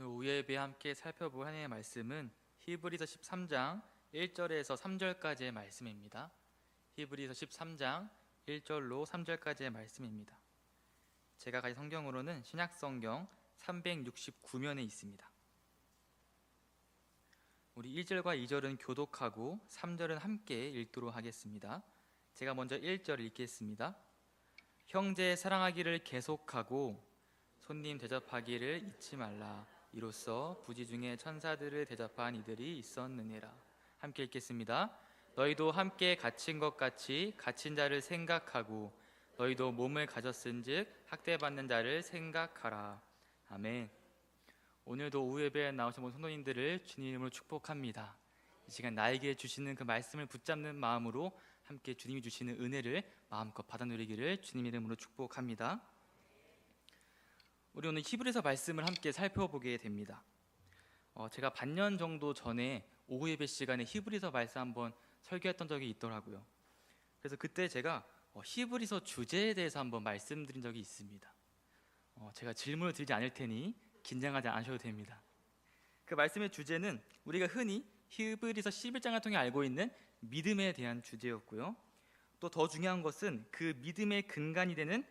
오늘 오후 예배 함께 살펴볼 하나님의 말씀은 히브리서 13장 1절에서 3절까지의 말씀입니다. 히브리서 13장 1절로 3절까지의 말씀입니다. 제가 가진 성경으로는 신약성경 369면에 있습니다. 우리 1절과 2절은 교독하고 3절은 함께 읽도록 하겠습니다. 제가 먼저 1절 읽겠습니다. 형제 사랑하기를 계속하고 손님 대접하기를 잊지 말라. 이로써 부지 중에 천사들을 대접한 이들이 있었느니라. 함께 읽겠습니다. 너희도 함께 갇힌 것 같이 갇힌 자를 생각하고 너희도 몸을 가졌은즉 학대받는 자를 생각하라. 아멘. 오늘도 오후 예배에 나오신 모든 성도님들을 주님 이름으로 축복합니다. 이 시간 나에게 주시는 그 말씀을 붙잡는 마음으로 함께 주님이 주시는 은혜를 마음껏 받아 누리기를 주님 이름으로 축복합니다. 우리 오늘 히브리서 말씀을 함께 살펴보게 됩니다. 제가 반년 정도 전에 오후 예배 시간에 히브리서 말씀 한번 설교했던 적이 있더라고요. 그래서 그때 제가 히브리서 주제에 대해서 한번 말씀드린 적이 있습니다. 제가 질문을 드리지 않을 테니 긴장하지 않으셔도 됩니다. 그 말씀의 주제는 우리가 흔히 히브리서 11장을 통해 알고 있는 믿음에 대한 주제였고요. 또 더 중요한 것은 그 믿음의 근간이 되는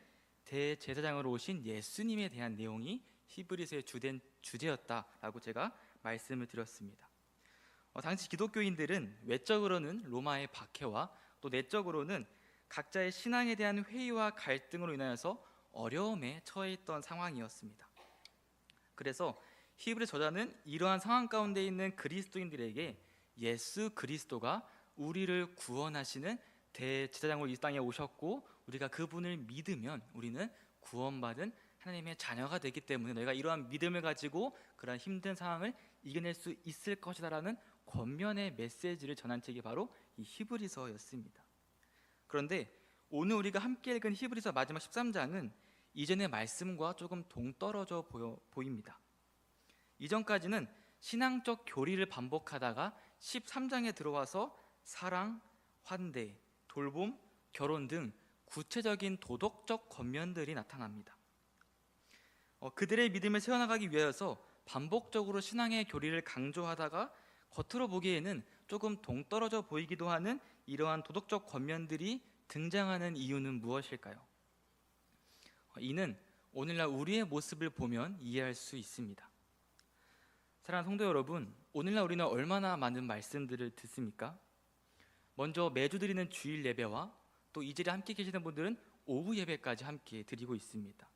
대제사장으로 오신 예수님에 대한 내용이 히브리서의 주된 주제였다라고 제가 말씀을 드렸습니다. 당시 기독교인들은 외적으로는 로마의 박해와 또 내적으로는 각자의 신앙에 대한 회의와 갈등으로 인하여서 어려움에 처해 있던 상황이었습니다. 그래서 히브리 저자는 이러한 상황 가운데 있는 그리스도인들에게 예수 그리스도가 우리를 구원하시는 대제사장으로 이 땅에 오셨고 우리가 그분을 믿으면 우리는 구원받은 하나님의 자녀가 되기 때문에 너희가 이러한 믿음을 가지고 그러한 힘든 상황을 이겨낼 수 있을 것이다라는 권면의 메시지를 전한 책이 바로 이 히브리서였습니다. 그런데 오늘 우리가 함께 읽은 히브리서 마지막 13장은 이전의 말씀과 조금 동떨어져 보입니다. 이전까지는 신앙적 교리를 반복하다가 13장에 들어와서 사랑, 환대, 돌봄, 결혼 등 구체적인 도덕적 권면들이 나타납니다. 그들의 믿음을 세워나가기 위해서 반복적으로 신앙의 교리를 강조하다가 겉으로 보기에는 조금 동떨어져 보이기도 하는 이러한 도덕적 권면들이 등장하는 이유는 무엇일까요? 이는 오늘날 우리의 모습을 보면 이해할 수 있습니다. 사랑하는 성도 여러분, 오늘날 우리는 얼마나 많은 말씀들을 듣습니까? 먼저 매주 드리는 주일 예배와 또 이 자리에 함께 계시는 분들은 오후 예배까지 함께 드리고 있습니다.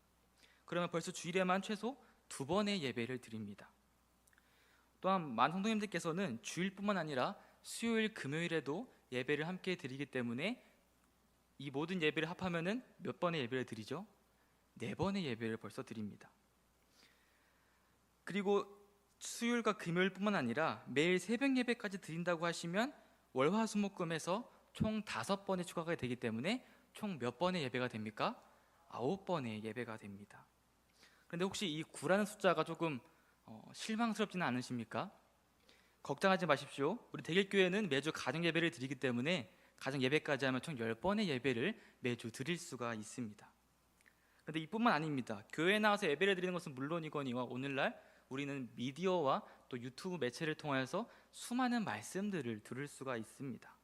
그러면 벌써 주일에만 최소 2번의 예배를 드립니다. 또한 많은 성도님들께서는 주일뿐만 아니라 수요일, 금요일에도 예배를 함께 드리기 때문에 이 모든 예배를 합하면은 몇 번의 예배를 드리죠? 4번의 예배를 벌써 드립니다. 그리고 수요일과 금요일뿐만 아니라 매일 새벽 예배까지 드린다고 하시면 월화수목금에서 총 5번의 추가가 되기 때문에 총 몇 번의 예배가 됩니까? 9번의 예배가 됩니다. 그런데 혹시 이 9라는 숫자가 조금 실망스럽지는 않으십니까? 걱정하지 마십시오. 우리 대길교회는 매주 가정 예배를 드리기 때문에 가정 예배까지 하면 총 10번의 예배를 매주 드릴 수가 있습니다. 그런데 이뿐만 아닙니다. 교회에 나와서 예배를 드리는 것은 물론이거니와 오늘날 우리는 미디어와 또 유튜브 매체를 통해서 수많은 말씀들을 들을 수가 있습니다.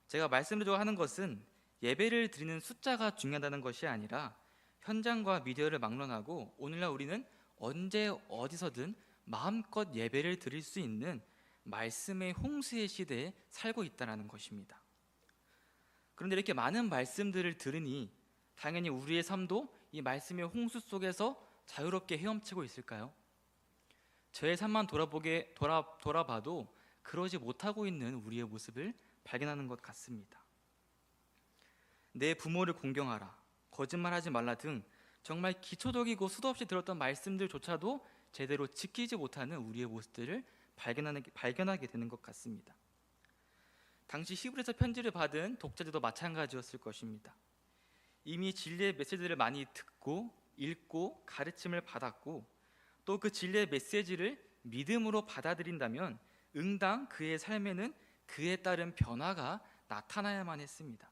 제가 말씀드리려고 하는 것은 예배를 드리는 숫자가 중요하다는 것이 아니라 현장과 미디어를 막론하고 오늘날 우리는 언제 어디서든 마음껏 예배를 드릴 수 있는 말씀의 홍수의 시대에 살고 있다는 것입니다. 그런데 이렇게 많은 말씀들을 들으니 당연히 우리의 삶도 이 말씀의 홍수 속에서 자유롭게 헤엄치고 있을까요? 저의 삶만 돌아봐도 그러지 못하고 있는 우리의 모습을 발견하는 것 같습니다. 내 부모를 공경하라, 거짓말하지 말라 등 정말 기초적이고 수도 없이 들었던 말씀들조차도 제대로 지키지 못하는 우리의 모습들을 발견하게 되는 것 같습니다. 당시 히브리서 편지를 받은 독자들도 마찬가지였을 것입니다. 이미 진리의 메시지를 많이 듣고 읽고 가르침을 받았고 또 그 진리의 메시지를 믿음으로 받아들인다면 응당 그의 삶에는 그에 따른 변화가 나타나야만 했습니다.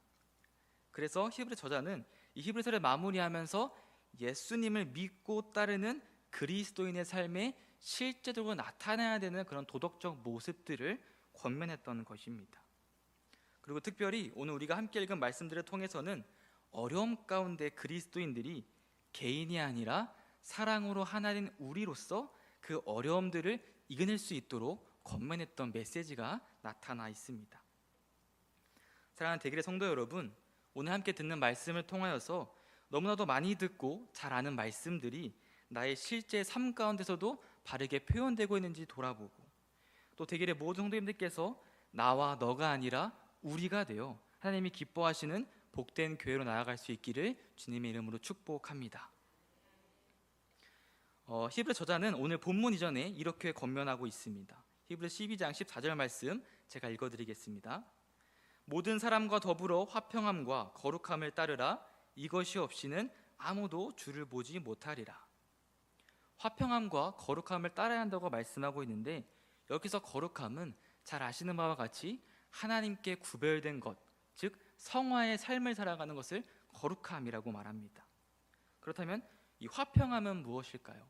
그래서 히브리 저자는 이 히브리서를 마무리하면서 예수님을 믿고 따르는 그리스도인의 삶에 실제적으로 나타나야 되는 그런 도덕적 모습들을 권면했던 것입니다. 그리고 특별히 오늘 우리가 함께 읽은 말씀들을 통해서는 어려움 가운데 그리스도인들이 개인이 아니라 사랑으로 하나인 우리로서 그 어려움들을 이겨낼 수 있도록 권면했던 메시지가 나타나 있습니다. 사랑하는 대길의 성도 여러분, 오늘 함께 듣는 말씀을 통하여서 너무나도 많이 듣고 잘 아는 말씀들이 나의 실제 삶 가운데서도 바르게 표현되고 있는지 돌아보고, 또 대길의 모든 성도님들께서 나와 너가 아니라 우리가 되어 하나님이 기뻐하시는 복된 교회로 나아갈 수 있기를 주님의 이름으로 축복합니다. 히브리 저자는 오늘 본문 이전에 이렇게 권면하고 있습니다. 히브리 12장 14절 말씀 제가 읽어드리겠습니다. 모든 사람과 더불어 화평함과 거룩함을 따르라. 이것이 없이는 아무도 주를 보지 못하리라. 화평함과 거룩함을 따라야 한다고 말씀하고 있는데, 여기서 거룩함은 잘 아시는 바와 같이 하나님께 구별된 것, 즉 성화의 삶을 살아가는 것을 거룩함이라고 말합니다. 그렇다면 이 화평함은 무엇일까요?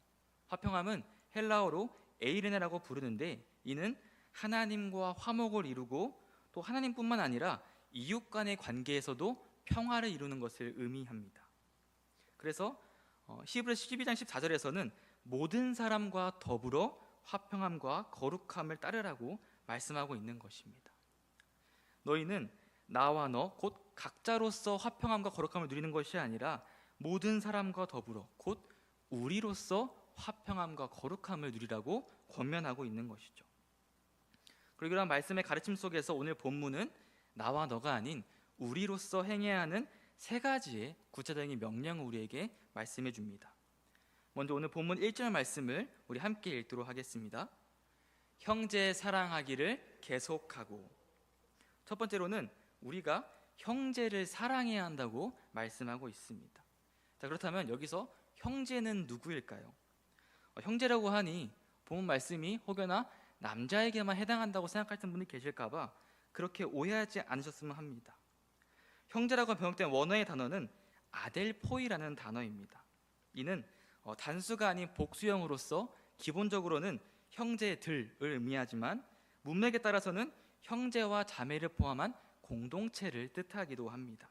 화평함은 헬라어로 에이르네라고 부르는데, 이는 하나님과 화목을 이루고 또 하나님뿐만 아니라 이웃 간의 관계에서도 평화를 이루는 것을 의미합니다. 그래서 히브리서 12장 14절에서는 모든 사람과 더불어 화평함과 거룩함을 따르라고 말씀하고 있는 것입니다. 너희는 나와 너 곧 각자로서 화평함과 거룩함을 누리는 것이 아니라 모든 사람과 더불어 곧 우리로서 화평함과 거룩함을 누리라고 권면하고 있는 것이죠. 그리고 이런 말씀의 가르침 속에서 오늘 본문은 나와 너가 아닌 우리로서 행해야 하는 세 가지의 구체적인 명령을 우리에게 말씀해 줍니다. 먼저 오늘 본문 1절 말씀을 우리 함께 읽도록 하겠습니다. 형제 사랑하기를 계속하고. 첫 번째로는 우리가 형제를 사랑해야 한다고 말씀하고 있습니다. 자, 그렇다면 여기서 형제는 누구일까요? 형제라고 하니 본문 말씀이 혹여나 남자에게만 해당한다고 생각하시는 분이 계실까봐 그렇게 오해하지 않으셨으면 합니다. 형제라고 번역된 원어의 단어는 아델포이라는 단어입니다. 이는 단수가 아닌 복수형으로서 기본적으로는 형제들을 의미하지만 문맥에 따라서는 형제와 자매를 포함한 공동체를 뜻하기도 합니다.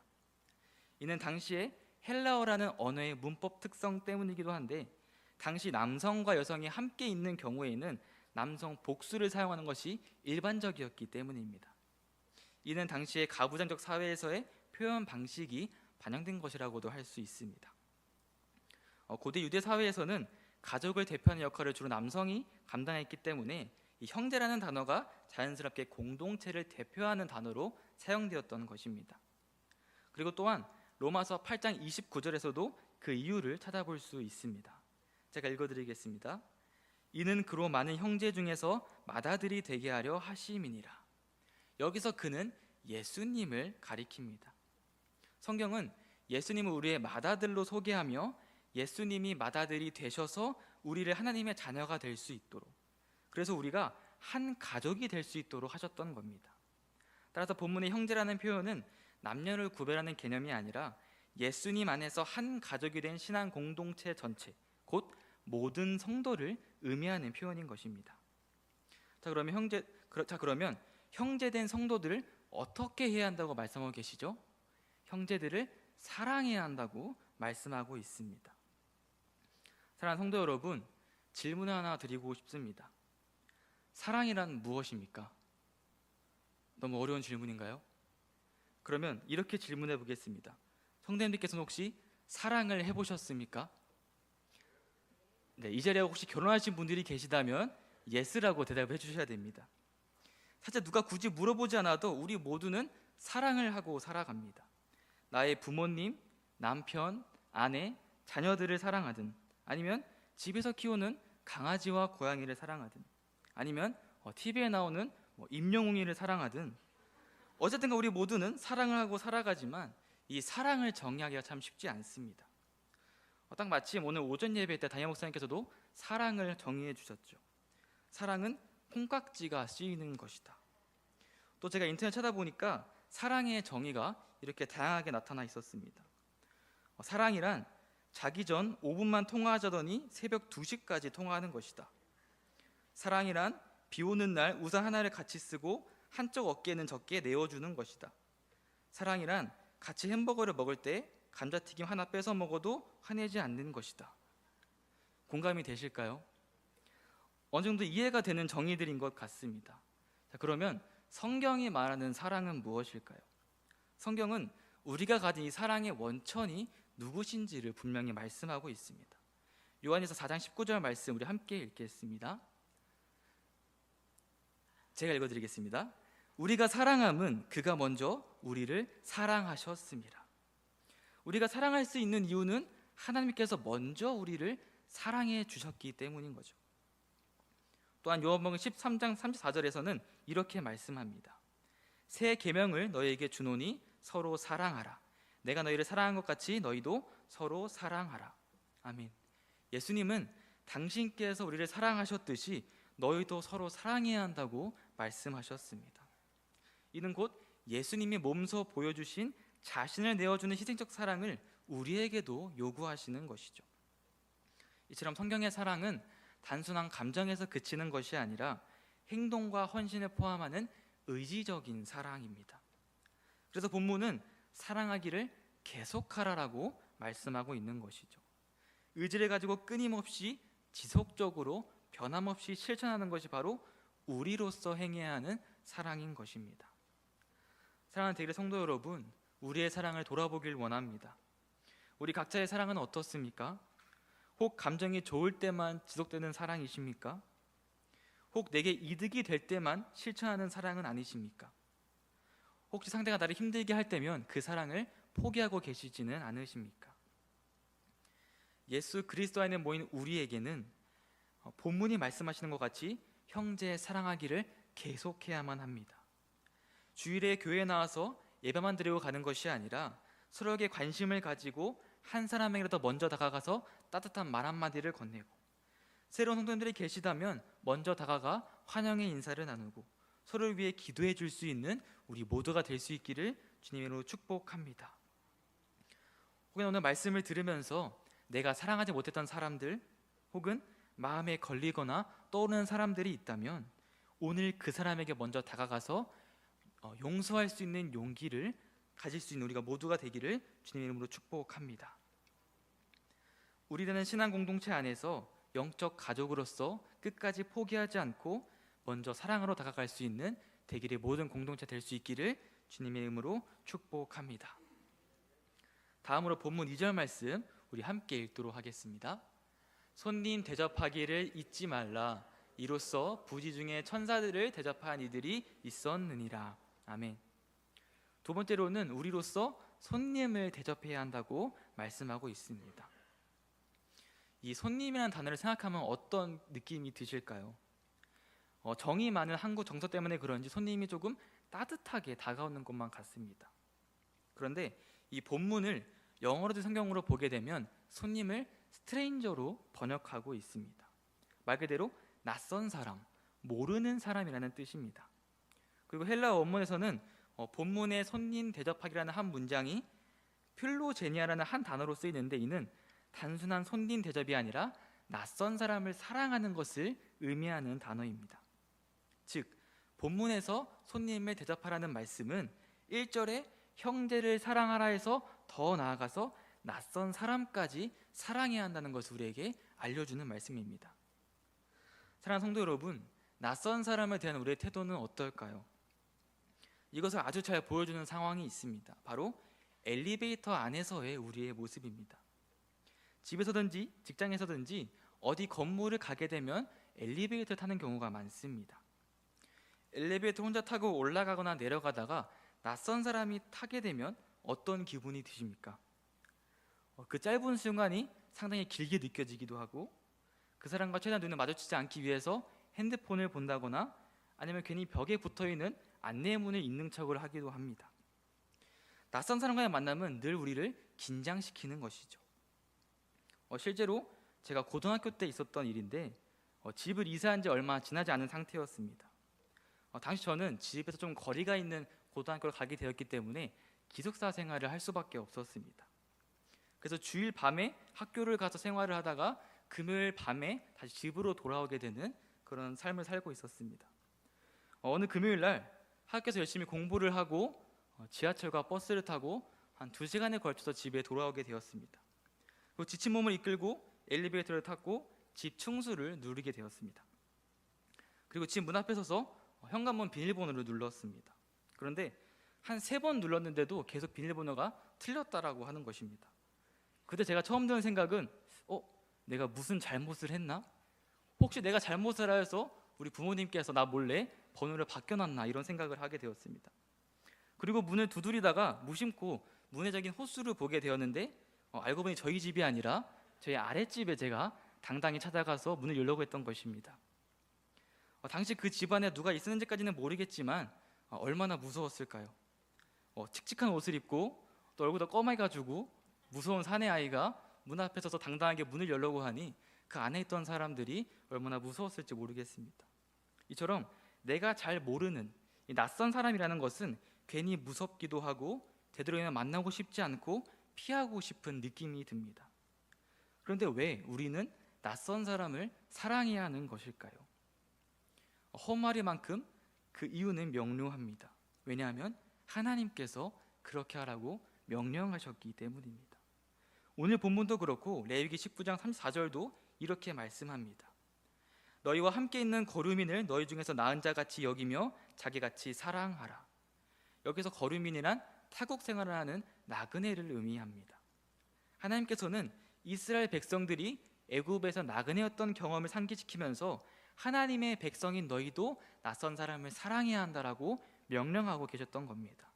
이는 당시에 헬라어라는 언어의 문법 특성 때문이기도 한데, 당시 남성과 여성이 함께 있는 경우에는 남성 복수를 사용하는 것이 일반적이었기 때문입니다. 이는 당시의 가부장적 사회에서의 표현 방식이 반영된 것이라고도 할 수 있습니다. 고대 유대 사회에서는 가족을 대표하는 역할을 주로 남성이 감당했기 때문에 이 형제라는 단어가 자연스럽게 공동체를 대표하는 단어로 사용되었던 것입니다. 그리고 또한 로마서 8장 29절에서도 그 이유를 찾아볼 수 있습니다. 제가 읽어드리겠습니다. 이는 그로 많은 형제 중에서 맏아들이 되게 하려 하심이니라. 여기서 그는 예수님을 가리킵니다. 성경은 예수님을 우리의 맏아들로 소개하며 예수님이 맏아들이 되셔서 우리를 하나님의 자녀가 될 수 있도록, 그래서 우리가 한 가족이 될 수 있도록 하셨던 겁니다. 따라서 본문의 형제라는 표현은 남녀를 구별하는 개념이 아니라 예수님 안에서 한 가족이 된 신앙 공동체 전체, 곧 모든 성도를 의미하는 표현인 것입니다. 그러면 형제된 성도들을 어떻게 해야 한다고 말씀하고 계시죠? 형제들을 사랑해야 한다고 말씀하고 있습니다. 사랑하는 성도 여러분, 질문을 하나 드리고 싶습니다. 사랑이란 무엇입니까? 너무 어려운 질문인가요? 그러면 이렇게 질문해 보겠습니다. 성도님들께서는 혹시 사랑을 해보셨습니까? 네, 이 자리에 혹시 결혼하신 분들이 계시다면 예스라고 대답해 주셔야 됩니다. 사실 누가 굳이 물어보지 않아도 우리 모두는 사랑을 하고 살아갑니다. 나의 부모님, 남편, 아내, 자녀들을 사랑하든, 아니면 집에서 키우는 강아지와 고양이를 사랑하든, 아니면 TV에 나오는 임영웅이를 사랑하든, 어쨌든 우리 모두는 사랑을 하고 살아가지만 이 사랑을 정의하기가 참 쉽지 않습니다. 딱 마침 오늘 오전 예배 때 담임 목사님께서도 사랑을 정의해 주셨죠. 사랑은 콩깍지가 씌이는 것이다. 또 제가 인터넷 찾아보니까 사랑의 정의가 이렇게 다양하게 나타나 있었습니다. 사랑이란 자기 전 5분만 통화하자더니 새벽 2시까지 통화하는 것이다. 사랑이란 비 오는 날 우산 하나를 같이 쓰고 한쪽 어깨는 적게 내어주는 것이다. 사랑이란 같이 햄버거를 먹을 때 감자튀김 하나 뺏어 먹어도 화내지 않는 것이다. 공감이 되실까요? 어느 정도 이해가 되는 정의들인 것 같습니다. 자, 그러면 성경이 말하는 사랑은 무엇일까요? 성경은 우리가 가진 이 사랑의 원천이 누구신지를 분명히 말씀하고 있습니다. 요한일서 4장 19절 말씀 우리 함께 읽겠습니다. 제가 읽어드리겠습니다. 우리가 사랑함은 그가 먼저 우리를 사랑하셨습니다. 우리가 사랑할 수 있는 이유는 하나님께서 먼저 우리를 사랑해 주셨기 때문인 거죠. 또한 요한복음 13장 34절에서는 이렇게 말씀합니다. 새 계명을 너희에게 주노니 서로 사랑하라. 내가 너희를 사랑한 것 같이 너희도 서로 사랑하라. 아멘. 예수님은 당신께서 우리를 사랑하셨듯이 너희도 서로 사랑해야 한다고 말씀하셨습니다. 이는 곧 예수님이 몸소 보여주신 자신을 내어주는 희생적 사랑을 우리에게도 요구하시는 것이죠. 이처럼 성경의 사랑은 단순한 감정에서 그치는 것이 아니라 행동과 헌신을 포함하는 의지적인 사랑입니다. 그래서 본문은 사랑하기를 계속하라라고 말씀하고 있는 것이죠. 의지를 가지고 끊임없이 지속적으로 변함없이 실천하는 것이 바로 우리로서 행해야 하는 사랑인 것입니다. 사랑하는 대결의 성도 여러분, 우리의 사랑을 돌아보길 원합니다. 우리 각자의 사랑은 어떻습니까? 혹 감정이 좋을 때만 지속되는 사랑이십니까? 혹 내게 이득이 될 때만 실천하는 사랑은 아니십니까? 혹시 상대가 나를 힘들게 할 때면 그 사랑을 포기하고 계시지는 않으십니까? 예수 그리스도 안에 모인 우리에게는 본문이 말씀하시는 것 같이 형제 사랑하기를 계속해야만 합니다. 주일에 교회에 나와서 예배만 드리고 가는 것이 아니라 서로에게 관심을 가지고 한 사람에게라도 먼저 다가가서 따뜻한 말 한마디를 건네고, 새로운 성도님들이 계시다면 먼저 다가가 환영의 인사를 나누고 서로를 위해 기도해 줄 수 있는 우리 모두가 될 수 있기를 주님으로 축복합니다. 혹은 오늘 말씀을 들으면서 내가 사랑하지 못했던 사람들 혹은 마음에 걸리거나 떠오르는 사람들이 있다면 오늘 그 사람에게 먼저 다가가서 용서할 수 있는 용기를 가질 수 있는 우리가 모두가 되기를 주님의 이름으로 축복합니다. 우리는 신앙 공동체 안에서 영적 가족으로서 끝까지 포기하지 않고 먼저 사랑으로 다가갈 수 있는 대길의 모든 공동체 될 수 있기를 주님의 이름으로 축복합니다. 다음으로 본문 2절 말씀 우리 함께 읽도록 하겠습니다. 손님 대접하기를 잊지 말라. 이로써 부지 중에 천사들을 대접한 이들이 있었느니라. 아멘. 두 번째로는 우리로서 손님을 대접해야 한다고 말씀하고 있습니다. 이 손님이라는 단어를 생각하면 어떤 느낌이 드실까요? 정이 많은 한국 정서 때문에 그런지 손님이 조금 따뜻하게 다가오는 것만 같습니다. 그런데 이 본문을 영어로 된 성경으로 보게 되면 손님을 스트레인저로 번역하고 있습니다. 말 그대로 낯선 사람, 모르는 사람이라는 뜻입니다. 그리고 헬라어 원문에서는 본문의 손님 대접하기라는 한 문장이 필로제니아라는 한 단어로 쓰이는데 이는 단순한 손님 대접이 아니라 낯선 사람을 사랑하는 것을 의미하는 단어입니다. 즉 본문에서 손님을 대접하라는 말씀은 1절에 형제를 사랑하라 해서 더 나아가서 낯선 사람까지 사랑해야 한다는 것을 우리에게 알려주는 말씀입니다. 사랑하는 성도 여러분, 낯선 사람에 대한 우리의 태도는 어떨까요? 이것을 아주 잘 보여주는 상황이 있습니다. 바로 엘리베이터 안에서의 우리의 모습입니다. 집에서든지 직장에서든지 어디 건물을 가게 되면 엘리베이터를 타는 경우가 많습니다. 엘리베이터 혼자 타고 올라가거나 내려가다가 낯선 사람이 타게 되면 어떤 기분이 드십니까? 그 짧은 순간이 상당히 길게 느껴지기도 하고 그 사람과 최대한 눈을 마주치지 않기 위해서 핸드폰을 본다거나 아니면 괜히 벽에 붙어있는 안내문을 읽는 척을 하기도 합니다. 낯선 사람과의 만남은 늘 우리를 긴장시키는 것이죠. 실제로 제가 고등학교 때 있었던 일인데 집을 이사한 지 얼마 지나지 않은 상태였습니다. 당시 저는 집에서 좀 거리가 있는 고등학교를 가게 되었기 때문에 기숙사 생활을 할 수밖에 없었습니다. 그래서 주일 밤에 학교를 가서 생활을 하다가 금요일 밤에 다시 집으로 돌아오게 되는 그런 삶을 살고 있었습니다. 어느 금요일 날 학교에서 열심히 공부를 하고 지하철과 버스를 타고 한 2시간에 걸쳐서 집에 돌아오게 되었습니다. 그리고 지친 몸을 이끌고 엘리베이터를 탔고 집 충수를 누르게 되었습니다. 그리고 집 문 앞에 서서 현관문 비밀번호를 눌렀습니다. 그런데 한 3번 눌렀는데도 계속 비밀번호가 틀렸다라고 하는 것입니다. 그때 제가 처음 드는 생각은 내가 무슨 잘못을 했나? 혹시 내가 잘못을 하여서 우리 부모님께서 나 몰래 번호를 바뀌어놨나? 이런 생각을 하게 되었습니다. 그리고 문을 두드리다가 무심코 문에 적힌 호수를 보게 되었는데 알고 보니 저희 집이 아니라 저희 아랫집에 제가 당당히 찾아가서 문을 열려고 했던 것입니다. 당시 그 집안에 누가 있었는지까지는 모르겠지만 얼마나 무서웠을까요? 칙칙한 옷을 입고 또 얼굴도 검해가지고 무서운 사내 아이가 문 앞에 서서 당당하게 문을 열려고 하니 그 안에 있던 사람들이 얼마나 무서웠을지 모르겠습니다. 이처럼 내가 잘 모르는 이 낯선 사람이라는 것은 괜히 무섭기도 하고 되도록이면 만나고 싶지 않고 피하고 싶은 느낌이 듭니다. 그런데 왜 우리는 낯선 사람을 사랑해야 하는 것일까요? 험하리만큼 그 이유는 명료합니다. 왜냐하면 하나님께서 그렇게 하라고 명령하셨기 때문입니다. 오늘 본문도 그렇고 레위기 19장 34절도 이렇게 말씀합니다. 너희와 함께 있는 거류민을 너희 중에서 나은 자같이 여기며 자기같이 사랑하라. 여기서 거류민이란 타국 생활을 하는 나그네를 의미합니다. 하나님께서는 이스라엘 백성들이 애굽에서 나그네였던 경험을 상기시키면서 하나님의 백성인 너희도 낯선 사람을 사랑해야 한다라고 명령하고 계셨던 겁니다.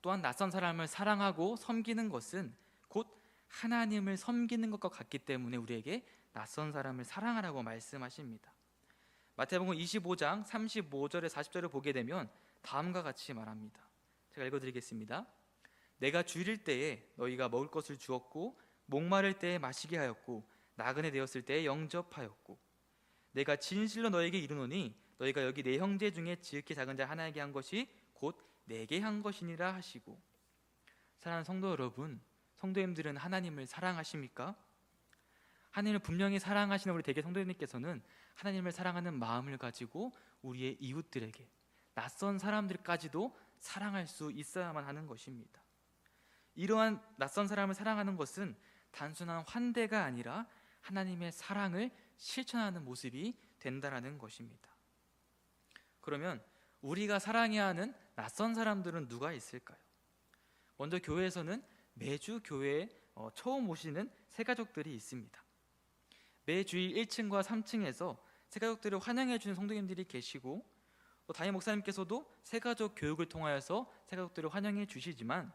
또한 낯선 사람을 사랑하고 섬기는 것은 곧 하나님을 섬기는 것과 같기 때문에 우리에게 낯선 사람을 사랑하라고 말씀하십니다. 마태복음 25장 35절에 40절을 보게 되면 다음과 같이 말합니다. 제가 읽어드리겠습니다. 내가 주일 때에 너희가 먹을 것을 주었고 목마를 때에 마시게 하였고 나그네 되었을 때에 영접하였고 내가 진실로 너에게 이르노니 너희가 여기 내 형제 중에 지극히 작은 자 하나에게 한 것이 곧 내게 한 것이니라 하시고. 사랑하는 성도 여러분, 성도님들은 하나님을 사랑하십니까? 하나님을 분명히 사랑하시는 우리 대개 성도님께서는 하나님을 사랑하는 마음을 가지고 우리의 이웃들에게 낯선 사람들까지도 사랑할 수 있어야만 하는 것입니다. 이러한 낯선 사람을 사랑하는 것은 단순한 환대가 아니라 하나님의 사랑을 실천하는 모습이 된다라는 것입니다. 그러면 우리가 사랑해야 하는 낯선 사람들은 누가 있을까요? 먼저 교회에서는 매주 교회에 처음 오시는 새가족들이 있습니다. 매 주일 1층과 3층에서 새가족들을 환영해 주는 성도님들이 계시고 또 담임 목사님께서도 새가족 교육을 통하여서 새가족들을 환영해 주시지만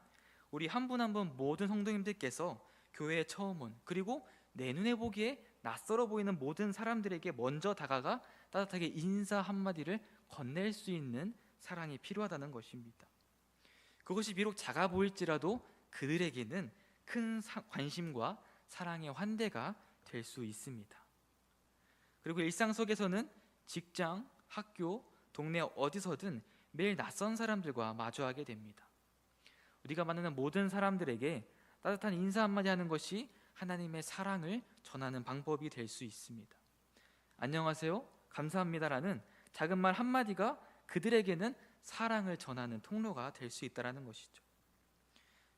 우리 한 분 한 분 모든 성도님들께서 교회에 처음 온 그리고 내 눈에 보기에 낯설어 보이는 모든 사람들에게 먼저 다가가 따뜻하게 인사 한마디를 건넬 수 있는 사랑이 필요하다는 것입니다. 그것이 비록 작아 보일지라도 그들에게는 큰 관심과 사랑의 환대가 될 수 있습니다. 그리고 일상 속에서는 직장, 학교, 동네 어디서든 매일 낯선 사람들과 마주하게 됩니다. 우리가 만나는 모든 사람들에게 따뜻한 인사 한마디 하는 것이 하나님의 사랑을 전하는 방법이 될 수 있습니다. 안녕하세요, 감사합니다라는 작은 말 한마디가 그들에게는 사랑을 전하는 통로가 될 수 있다는 것이죠.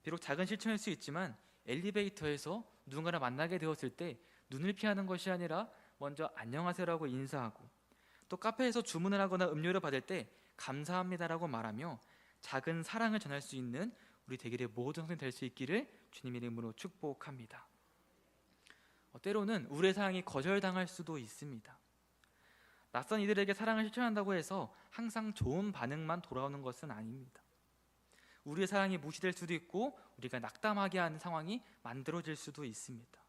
비록 작은 실천일 수 있지만 엘리베이터에서 누군가를 만나게 되었을 때 눈을 피하는 것이 아니라 먼저 안녕하세요라고 인사하고 또 카페에서 주문을 하거나 음료를 받을 때 감사합니다라고 말하며 작은 사랑을 전할 수 있는 우리 대길의 모든 성도님 될 수 있기를 주님 이름으로 축복합니다. 때로는 우리의 사랑이 거절당할 수도 있습니다. 낯선 이들에게 사랑을 실천한다고 해서 항상 좋은 반응만 돌아오는 것은 아닙니다. 우리의 사랑이 무시될 수도 있고 우리가 낙담하게 하는 상황이 만들어질 수도 있습니다.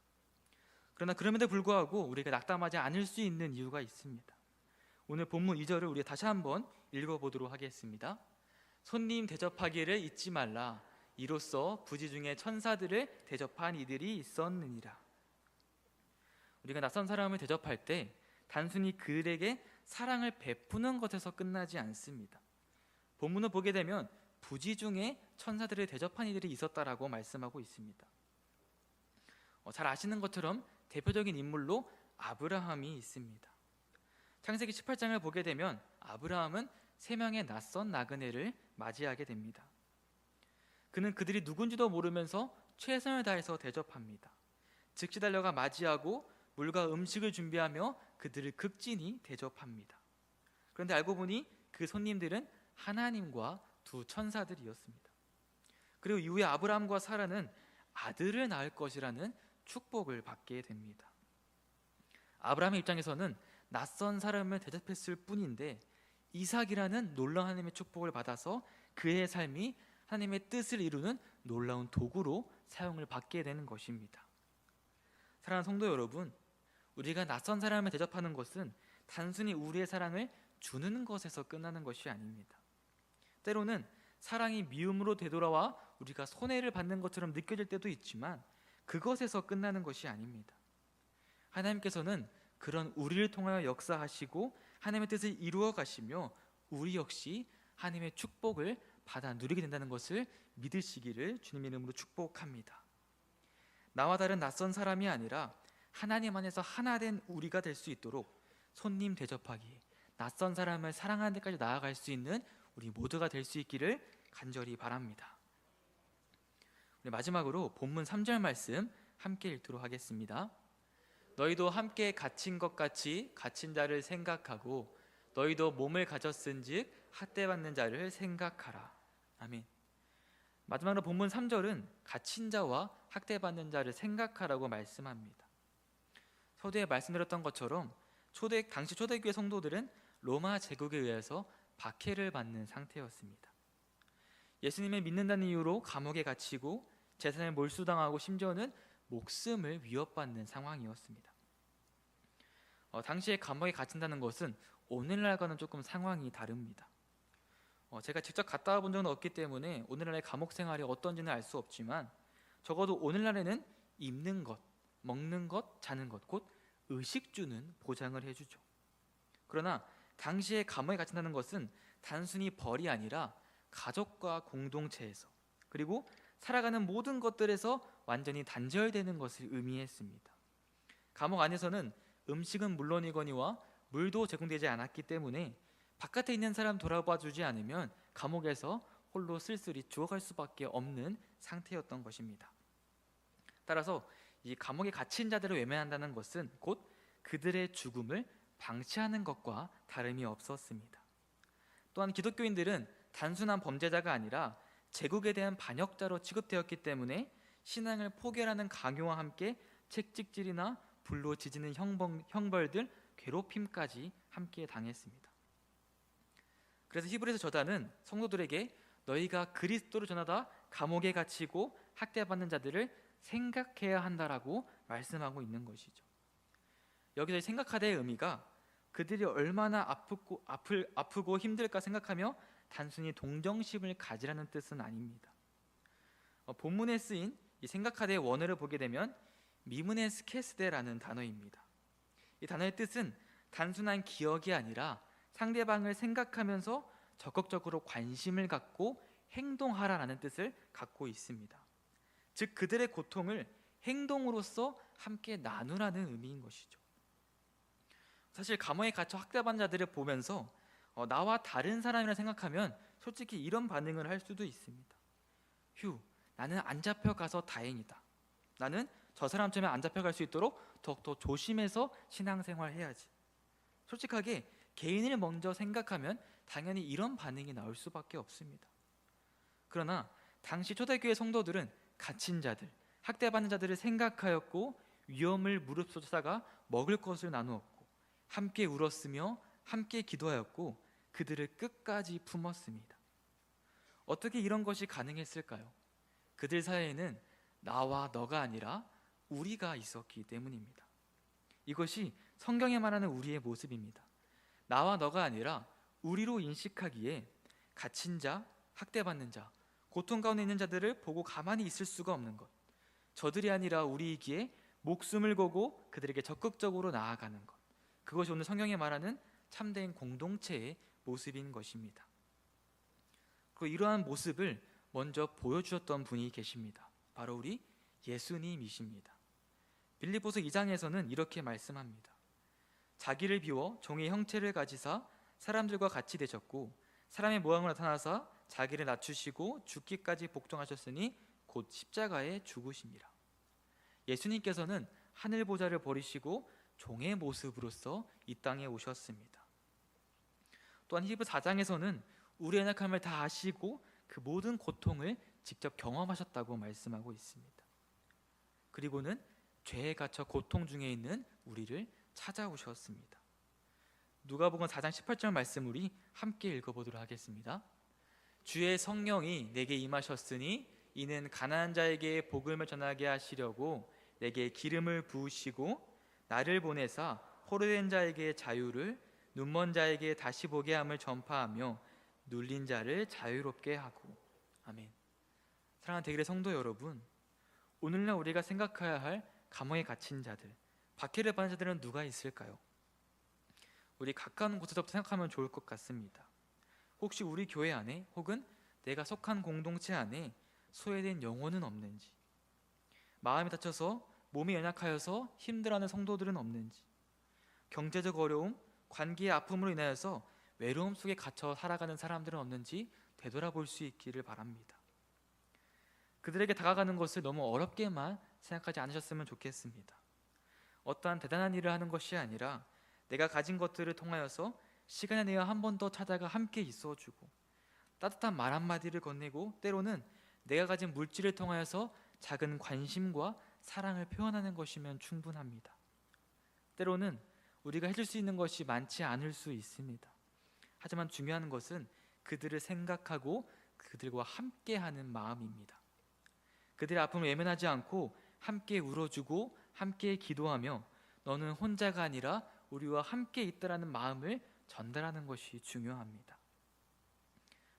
그러나 그럼에도 불구하고 우리가 낙담하지 않을 수 있는 이유가 있습니다. 오늘 본문 2절을 우리 다시 한번 읽어보도록 하겠습니다. 손님 대접하기를 잊지 말라. 이로써 부지 중에 천사들을 대접한 이들이 있었느니라. 우리가 낯선 사람을 대접할 때 단순히 그들에게 사랑을 베푸는 것에서 끝나지 않습니다. 본문을 보게 되면 부지 중에 천사들을 대접한 이들이 있었다라고 말씀하고 있습니다. 잘 아시는 것처럼 대표적인 인물로 아브라함이 있습니다. 창세기 18장을 보게 되면 아브라함은 3명의 낯선 나그네를 맞이하게 됩니다. 그는 그들이 누군지도 모르면서 최선을 다해서 대접합니다. 즉시 달려가 맞이하고 물과 음식을 준비하며 그들을 극진히 대접합니다. 그런데 알고 보니 그 손님들은 하나님과 2 천사들이었습니다. 그리고 이후에 아브라함과 사라는 아들을 낳을 것이라는 축복을 받게 됩니다. 아브라함의 입장에서는 낯선 사람을 대접했을 뿐인데 이삭이라는 놀라운 하나님의 축복을 받아서 그의 삶이 하나님의 뜻을 이루는 놀라운 도구로 사용을 받게 되는 것입니다. 사랑하는 성도 여러분, 우리가 낯선 사람을 대접하는 것은 단순히 우리의 사랑을 주는 것에서 끝나는 것이 아닙니다. 때로는 사랑이 미움으로 되돌아와 우리가 손해를 받는 것처럼 느껴질 때도 있지만 그것에서 끝나는 것이 아닙니다. 하나님께서는 그런 우리를 통하여 역사하시고 하나님의 뜻을 이루어 가시며 우리 역시 하나님의 축복을 받아 누리게 된다는 것을 믿으시기를 주님의 이름으로 축복합니다. 나와 다른 낯선 사람이 아니라 하나님 안에서 하나 된 우리가 될 수 있도록 손님 대접하기, 낯선 사람을 사랑하는 데까지 나아갈 수 있는 우리 모두가 될 수 있기를 간절히 바랍니다. 우리 마지막으로 본문 3절 말씀 함께 읽도록 하겠습니다. 너희도 함께 갇힌 것 같이 갇힌 자를 생각하고 너희도 몸을 가졌은즉 학대받는 자를 생각하라. 아멘. 마지막으로 본문 3절은 갇힌 자와 학대받는 자를 생각하라고 말씀합니다. 서두에 말씀드렸던 것처럼 당시 초대교회 성도들은 로마 제국에 의해서 박해를 받는 상태였습니다. 예수님을 믿는다는 이유로 감옥에 갇히고 재산을 몰수당하고 심지어는 목숨을 위협받는 상황이었습니다. 당시에 감옥에 갇힌다는 것은 오늘날과는 조금 상황이 다릅니다. 제가 직접 갔다 와본 적은 없기 때문에 오늘날의 감옥 생활이 어떤지는 알 수 없지만 적어도 오늘날에는 입는 것, 먹는 것, 자는 것, 곧 의식주는 보장을 해주죠. 그러나 당시에 감옥에 갇힌다는 것은 단순히 벌이 아니라 가족과 공동체에서 그리고 살아가는 모든 것들에서 완전히 단절되는 것을 의미했습니다. 감옥 안에서는 음식은 물론이거니와 물도 제공되지 않았기 때문에 바깥에 있는 사람 돌아봐 주지 않으면 감옥에서 홀로 쓸쓸히 죽어갈 수밖에 없는 상태였던 것입니다. 따라서 이 감옥에 갇힌 자들을 외면한다는 것은 곧 그들의 죽음을 방치하는 것과 다름이 없었습니다. 또한 기독교인들은 단순한 범죄자가 아니라 제국에 대한 반역자로 취급되었기 때문에 신앙을 포기하라는 강요와 함께 채찍질이나 불로 지지는 형벌들, 괴롭힘까지 함께 당했습니다. 그래서 히브리서 저자는 성도들에게 너희가 그리스도를 전하다 감옥에 갇히고 학대받는 자들을 생각해야 한다라고 말씀하고 있는 것이죠. 여기서 생각하다의 의미가 그들이 얼마나 아프고 힘들까 생각하며 단순히 동정심을 가지라는 뜻은 아닙니다. 본문에 쓰인 이 생각하다의 원어를 보게 되면 미므네스케스데라는 단어입니다. 이 단어의 뜻은 단순한 기억이 아니라 상대방을 생각하면서 적극적으로 관심을 갖고 행동하라라는 뜻을 갖고 있습니다. 즉 그들의 고통을 행동으로서 함께 나누라는 의미인 것이죠. 사실 감옥에 갇혀 학대받는 자들을 보면서 나와 다른 사람이라 생각하면 솔직히 이런 반응을 할 수도 있습니다. 휴, 나는 안 잡혀가서 다행이다. 나는 저 사람처럼 안 잡혀갈 수 있도록 더욱더 조심해서 신앙생활 해야지. 솔직하게 개인을 먼저 생각하면 당연히 이런 반응이 나올 수밖에 없습니다. 그러나 당시 초대교회 성도들은 갇힌 자들, 학대받는 자들을 생각하였고 위험을 무릅쓰다가 먹을 것을 나누었고 함께 울었으며 함께 기도하였고 그들을 끝까지 품었습니다. 어떻게 이런 것이 가능했을까요? 그들 사이에는 나와 너가 아니라 우리가 있었기 때문입니다. 이것이 성경에 말하는 우리의 모습입니다. 나와 너가 아니라 우리로 인식하기에 갇힌 자, 학대받는 자, 고통 가운데 있는 자들을 보고 가만히 있을 수가 없는 것, 저들이 아니라 우리이기에 목숨을 걸고 그들에게 적극적으로 나아가는 것, 그것이 오늘 성경에 말하는 참된 공동체의 모습인 것입니다. 그리고 이러한 모습을 먼저 보여주셨던 분이 계십니다. 바로 우리 예수님이십니다. 빌립보서 2장에서는 이렇게 말씀합니다. 자기를 비워 종의 형체를 가지사 사람들과 같이 되셨고 사람의 모양으로 나타나사 자기를 낮추시고 죽기까지 복종하셨으니 곧 십자가에 죽으심이라. 예수님께서는 하늘 보좌를 버리시고 종의 모습으로서 이 땅에 오셨습니다. 또한 히브리 4장에서는 우리의 연약함을 다 아시고 그 모든 고통을 직접 경험하셨다고 말씀하고 있습니다. 그리고는 죄에 갇혀 고통 중에 있는 우리를 찾아오셨습니다. 누가복음 4장 18절 말씀 우리 함께 읽어보도록 하겠습니다. 주의 성령이 내게 임하셨으니 이는 가난한 자에게 복음을 전하게 하시려고 내게 기름을 부으시고 나를 보내사 포로된 자에게 자유를 눈먼 자에게 다시 보게 함을 전파하며 눌린 자를 자유롭게 하고. 아멘. 사랑하는 대길의 성도 여러분, 오늘날 우리가 생각해야 할 감옥에 갇힌 자들, 박해를 받는 자들은 누가 있을까요? 우리 가까운 곳에서부터 생각하면 좋을 것 같습니다. 혹시 우리 교회 안에 혹은 내가 속한 공동체 안에 소외된 영혼은 없는지, 마음이 다쳐서 몸이 연약하여서 힘들어하는 성도들은 없는지, 경제적 어려움, 관계의 아픔으로 인하여서 외로움 속에 갇혀 살아가는 사람들은 없는지 되돌아볼 수 있기를 바랍니다. 그들에게 다가가는 것을 너무 어렵게만 생각하지 않으셨으면 좋겠습니다. 어떠한 대단한 일을 하는 것이 아니라 내가 가진 것들을 통하여서 시간을 내어 한 번 더 찾아가 함께 있어주고 따뜻한 말 한마디를 건네고 때로는 내가 가진 물질을 통하여서 작은 관심과 사랑을 표현하는 것이면 충분합니다. 때로는 우리가 해줄 수 있는 것이 많지 않을 수 있습니다. 하지만 중요한 것은 그들을 생각하고 그들과 함께하는 마음입니다. 그들의 아픔을 외면하지 않고 함께 울어주고 함께 기도하며 너는 혼자가 아니라 우리와 함께 있다라는 마음을 전달하는 것이 중요합니다.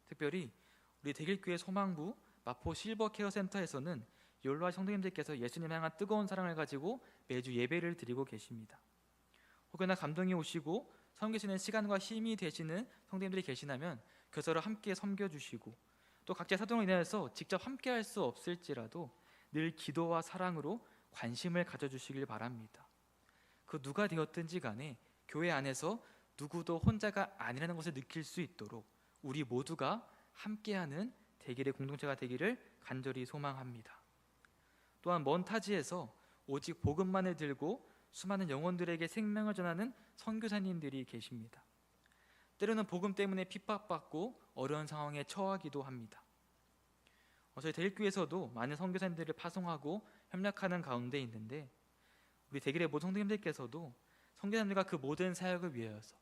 특별히 우리 대길교회 소망부 마포 실버케어 센터에서는 연로한 성도님들께서 예수님 향한 뜨거운 사랑을 가지고 매주 예배를 드리고 계십니다. 혹여나 감동이 오시고 섬기시는 시간과 힘이 되시는 성도님들이 계시다면 교서로 함께 섬겨주시고 또 각자의 사정으로 인하여서 직접 함께 할 수 없을지라도 늘 기도와 사랑으로 관심을 가져주시길 바랍니다. 그 누가 되었든지 간에 교회 안에서 누구도 혼자가 아니라는 것을 느낄 수 있도록 우리 모두가 함께하는 대길의 공동체가 되기를 간절히 소망합니다. 또한 먼 타지에서 오직 복음만을 들고 수많은 영혼들에게 생명을 전하는 선교사님들이 계십니다. 때로는 복음 때문에 핍박받고 어려운 상황에 처하기도 합니다. 저희 대길교회에서도 많은 선교사님들을 파송하고 협력하는 가운데 있는데 우리 대길의 모든 성도님들께서도 선교사님들과 그 모든 사역을 위하여서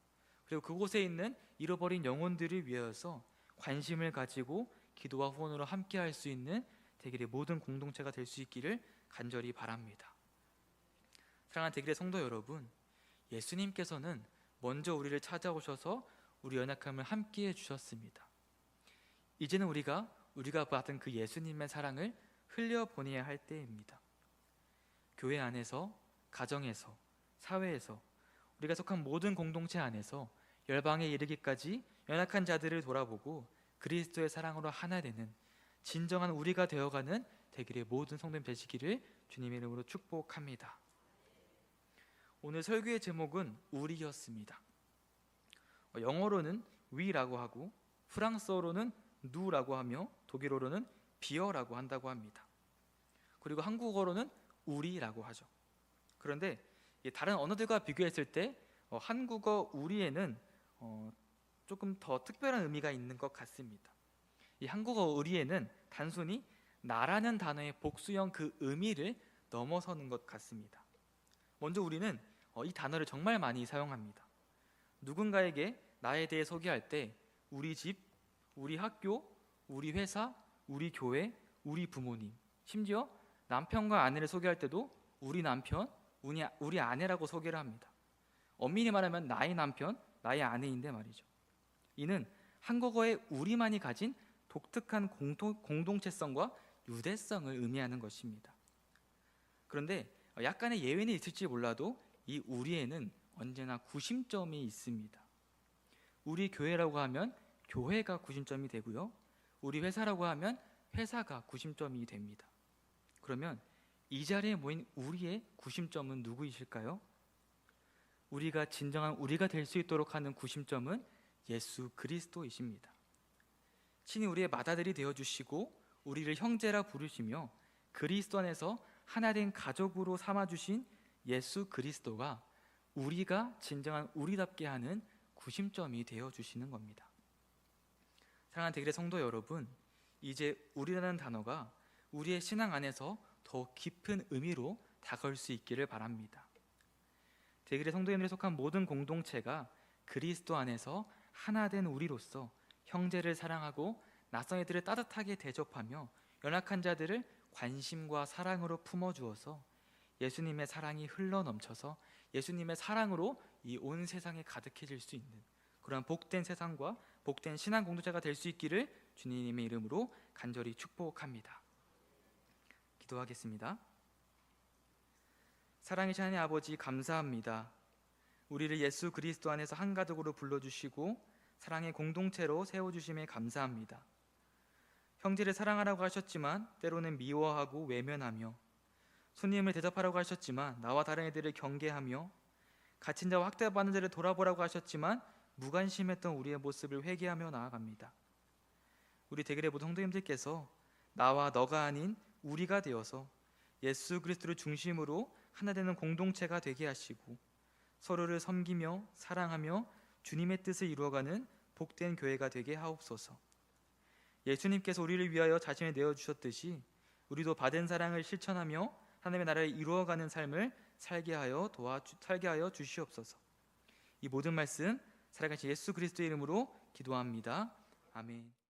그리고 그곳에 있는 잃어버린 영혼들을 위하여서 관심을 가지고 기도와 후원으로 함께할 수 있는 대길의 모든 공동체가 될 수 있기를 간절히 바랍니다. 사랑하는 대길의 성도 여러분, 예수님께서는 먼저 우리를 찾아오셔서 우리 연약함을 함께해 주셨습니다. 이제는 우리가 받은 그 예수님의 사랑을 흘려보내야 할 때입니다. 교회 안에서, 가정에서, 사회에서 우리가 속한 모든 공동체 안에서 열방에 이르기까지 연약한 자들을 돌아보고 그리스도의 사랑으로 하나 되는 진정한 우리가 되어가는 대길의 모든 성도님 되시기를 주님의 이름으로 축복합니다. 오늘 설교의 제목은 우리였습니다. 영어로는 we라고 하고 프랑스어로는 누라고 하며 독일어로는 비어라고 한다고 합니다. 그리고 한국어로는 우리라고 하죠. 그런데 다른 언어들과 비교했을 때 한국어 우리에는 조금 더 특별한 의미가 있는 것 같습니다. 이 한국어 우리에는 단순히 나라는 단어의 복수형 그 의미를 넘어서는 것 같습니다. 먼저 우리는 이 단어를 정말 많이 사용합니다. 누군가에게 나에 대해 소개할 때 우리 집, 우리 학교, 우리 회사, 우리 교회, 우리 부모님, 심지어 남편과 아내를 소개할 때도 우리 남편, 우리 아내라고 소개를 합니다. 엄밀히 말하면 나의 남편, 나의 아내인데 말이죠. 이는 한국어의 우리만이 가진 독특한 공동체성과 유대성을 의미하는 것입니다. 그런데 약간의 예외는 있을지 몰라도 이 우리에는 언제나 구심점이 있습니다. 우리 교회라고 하면 교회가 구심점이 되고요, 우리 회사라고 하면 회사가 구심점이 됩니다. 그러면 이 자리에 모인 우리의 구심점은 누구이실까요? 우리가 진정한 우리가 될 수 있도록 하는 구심점은 예수 그리스도이십니다. 친히 우리의 맏아들이 되어주시고 우리를 형제라 부르시며 그리스도 안에서 하나된 가족으로 삼아주신 예수 그리스도가 우리가 진정한 우리답게 하는 구심점이 되어주시는 겁니다. 사랑하는 대길의 성도 여러분, 이제 우리라는 단어가 우리의 신앙 안에서 더 깊은 의미로 다가올 수 있기를 바랍니다. 대길의 성도인들에 속한 모든 공동체가 그리스도 안에서 하나된 우리로서 형제를 사랑하고 낯선 이들을 따뜻하게 대접하며 연약한 자들을 관심과 사랑으로 품어주어서 예수님의 사랑이 흘러넘쳐서 예수님의 사랑으로 이 온 세상에 가득해질 수 있는 그러한 복된 세상과 복된 신앙 공동체가 될 수 있기를 주님의 이름으로 간절히 축복합니다. 기도하겠습니다. 사랑이신 하나님 아버지, 감사합니다. 우리를 예수 그리스도 안에서 한가족으로 불러주시고 사랑의 공동체로 세워주심에 감사합니다. 형제를 사랑하라고 하셨지만 때로는 미워하고 외면하며, 손님을 대접하라고 하셨지만 나와 다른 이들을 경계하며, 갇힌 자와 학대받는 자를 돌아보라고 하셨지만 무관심했던 우리의 모습을 회개하며 나아갑니다. 우리 대길의 모든 성도님들께서 나와 너가 아닌 우리가 되어서 예수 그리스도를 중심으로 하나 되는 공동체가 되게 하시고 서로를 섬기며 사랑하며 주님의 뜻을 이루어가는 복된 교회가 되게 하옵소서. 예수님께서 우리를 위하여 자신을 내어주셨듯이 우리도 받은 사랑을 실천하며 하나님의 나라를 이루어가는 삶을 살게 하여 주시옵소서. 이 모든 말씀 살아가신 예수 그리스도의 이름으로 기도합니다. 아멘.